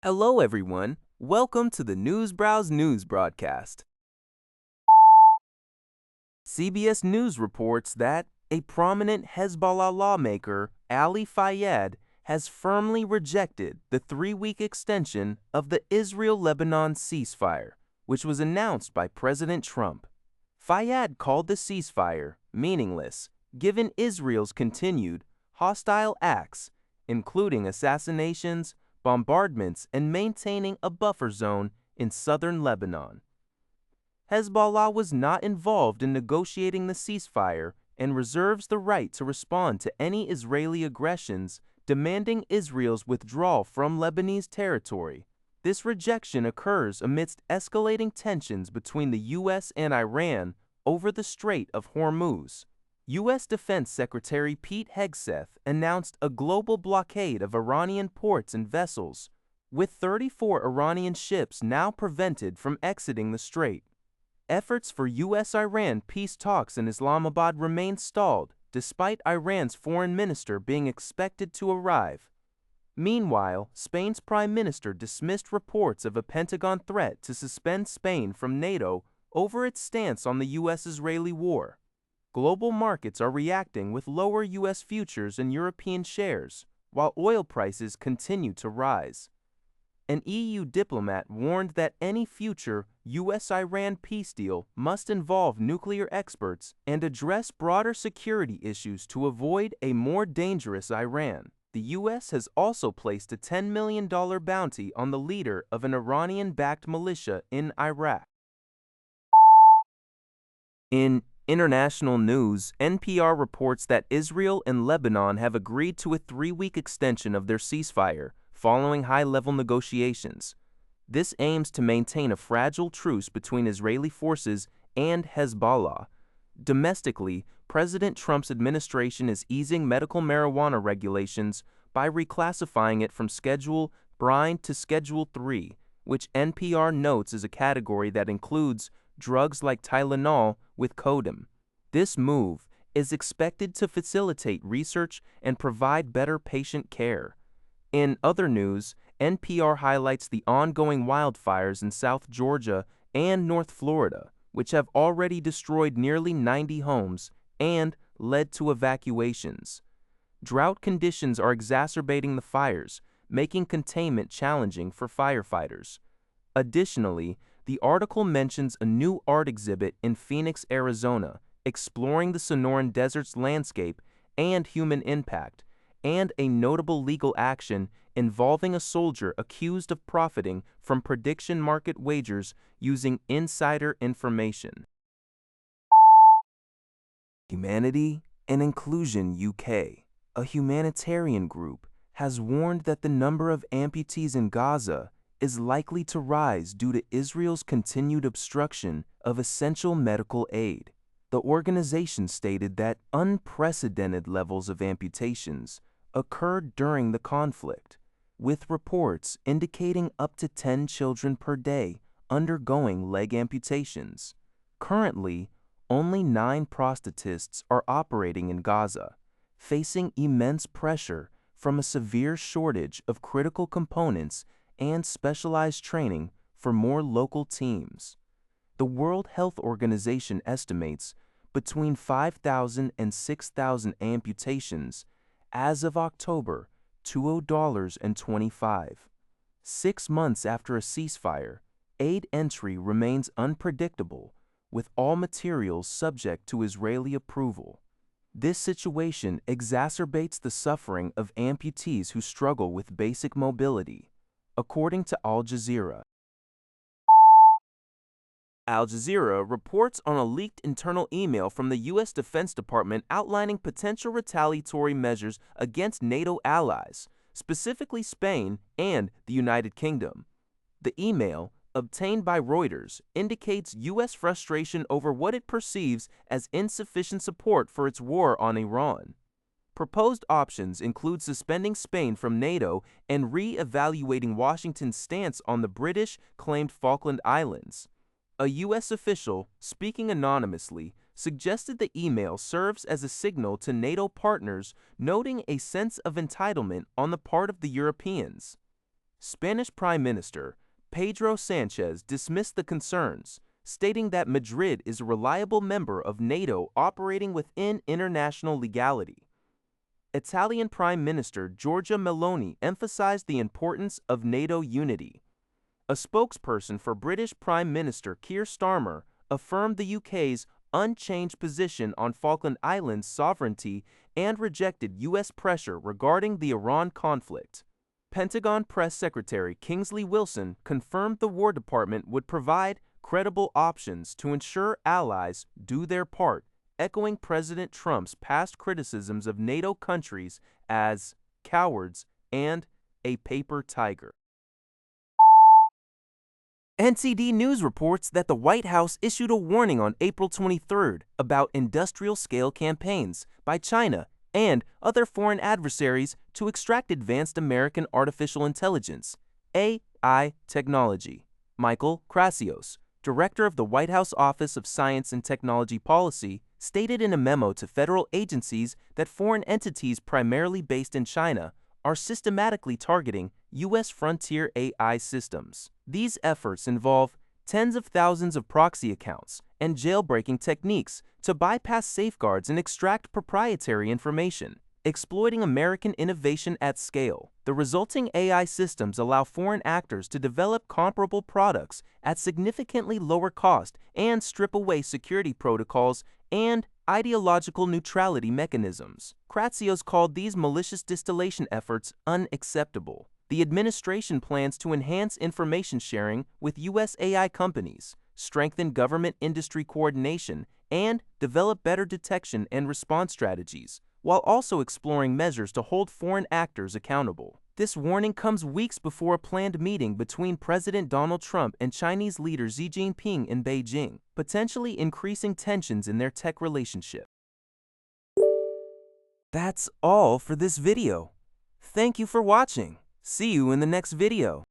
Hello, everyone. Welcome to the News Browse News broadcast. CBS News reports that a prominent Hezbollah lawmaker, Ali Fayyad, has firmly rejected the 3-week extension of the Israel-Lebanon ceasefire, which was announced by President Trump. Fayyad called the ceasefire meaningless, given Israel's continued hostile acts, including assassinations, bombardments, and maintaining a buffer zone in southern Lebanon. Hezbollah was not involved in negotiating the ceasefire and reserves the right to respond to any Israeli aggressions, demanding Israel's withdrawal from Lebanese territory. This rejection occurs amidst escalating tensions between the U.S. and Iran over the Strait of Hormuz. U.S. Defense Secretary Pete Hegseth announced a global blockade of Iranian ports and vessels, with 34 Iranian ships now prevented from exiting the strait. Efforts for U.S.-Iran peace talks in Islamabad remain stalled, despite Iran's foreign minister being expected to arrive. Meanwhile, Spain's prime minister dismissed reports of a Pentagon threat to suspend Spain from NATO over its stance on the U.S.-Israeli war. Global markets are reacting with lower U.S. futures and European shares, while oil prices continue to rise. An EU diplomat warned that any future U.S.-Iran peace deal must involve nuclear experts and address broader security issues to avoid a more dangerous Iran. The U.S. has also placed a $10 million bounty on the leader of an Iranian-backed militia in Iraq. In international news, NPR reports that Israel and Lebanon have agreed to a 3-week extension of their ceasefire, following high-level negotiations. This aims to maintain a fragile truce between Israeli forces and Hezbollah. Domestically, President Trump's administration is easing medical marijuana regulations by reclassifying it from Schedule B to Schedule III, which NPR notes is a category that includes drugs like Tylenol with codeine. This move is expected to facilitate research and provide better patient care. In other news, NPR highlights the ongoing wildfires in South Georgia and North Florida, which have already destroyed nearly 90 homes and led to evacuations. Drought conditions are exacerbating the fires, making containment challenging for firefighters. Additionally, the article mentions a new art exhibit in Phoenix, Arizona, exploring the Sonoran Desert's landscape and human impact, and a notable legal action involving a soldier accused of profiting from prediction market wagers using insider information. Humanity and Inclusion UK, a humanitarian group, has warned that the number of amputees in Gaza is likely to rise due to Israel's continued obstruction of essential medical aid. The organization stated that unprecedented levels of amputations occurred during the conflict, with reports indicating up to 10 children per day undergoing leg amputations. Currently, only 9 prosthetists are operating in Gaza, facing immense pressure from a severe shortage of critical components and specialized training for more local teams. The World Health Organization estimates between 5,000 and 6,000 amputations as of October 2025. 6 months after a ceasefire, aid entry remains unpredictable, with all materials subject to Israeli approval. This situation exacerbates the suffering of amputees who struggle with basic mobility, according to Al Jazeera. Al Jazeera reports on a leaked internal email from the U.S. Defense Department outlining potential retaliatory measures against NATO allies, specifically Spain and the United Kingdom. The email, obtained by Reuters, indicates U.S. frustration over what it perceives as insufficient support for its war on Iran. Proposed options include suspending Spain from NATO and re-evaluating Washington's stance on the British-claimed Falkland Islands. A U.S. official, speaking anonymously, suggested the email serves as a signal to NATO partners, noting a sense of entitlement on the part of the Europeans. Spanish Prime Minister Pedro Sanchez dismissed the concerns, stating that Madrid is a reliable member of NATO operating within international legality. Italian Prime Minister Giorgia Meloni emphasized the importance of NATO unity. A spokesperson for British Prime Minister Keir Starmer affirmed the UK's unchanged position on Falkland Islands sovereignty and rejected U.S. pressure regarding the Iran conflict. Pentagon Press Secretary Kingsley Wilson confirmed the War Department would provide credible options to ensure allies do their part, echoing President Trump's past criticisms of NATO countries as cowards and a paper tiger. NTD News reports that the White House issued a warning on April 23rd about industrial-scale campaigns by China and other foreign adversaries to extract advanced American artificial intelligence, AI technology. Michael Krasios, director of the White House Office of Science and Technology Policy, stated in a memo to federal agencies that foreign entities primarily based in China are systematically targeting U.S. frontier AI systems. These efforts involve tens of thousands of proxy accounts and jailbreaking techniques to bypass safeguards and extract proprietary information, exploiting American innovation at scale. The resulting AI systems allow foreign actors to develop comparable products at significantly lower cost and strip away security protocols and ideological neutrality mechanisms. Krasios called these malicious distillation efforts unacceptable. The administration plans to enhance information sharing with U.S. AI companies, strengthen government-industry coordination, and develop better detection and response strategies, while also exploring measures to hold foreign actors accountable. This warning comes weeks before a planned meeting between President Donald Trump and Chinese leader Xi Jinping in Beijing, potentially increasing tensions in their tech relationship. That's all for this video. Thank you for watching. See you in the next video.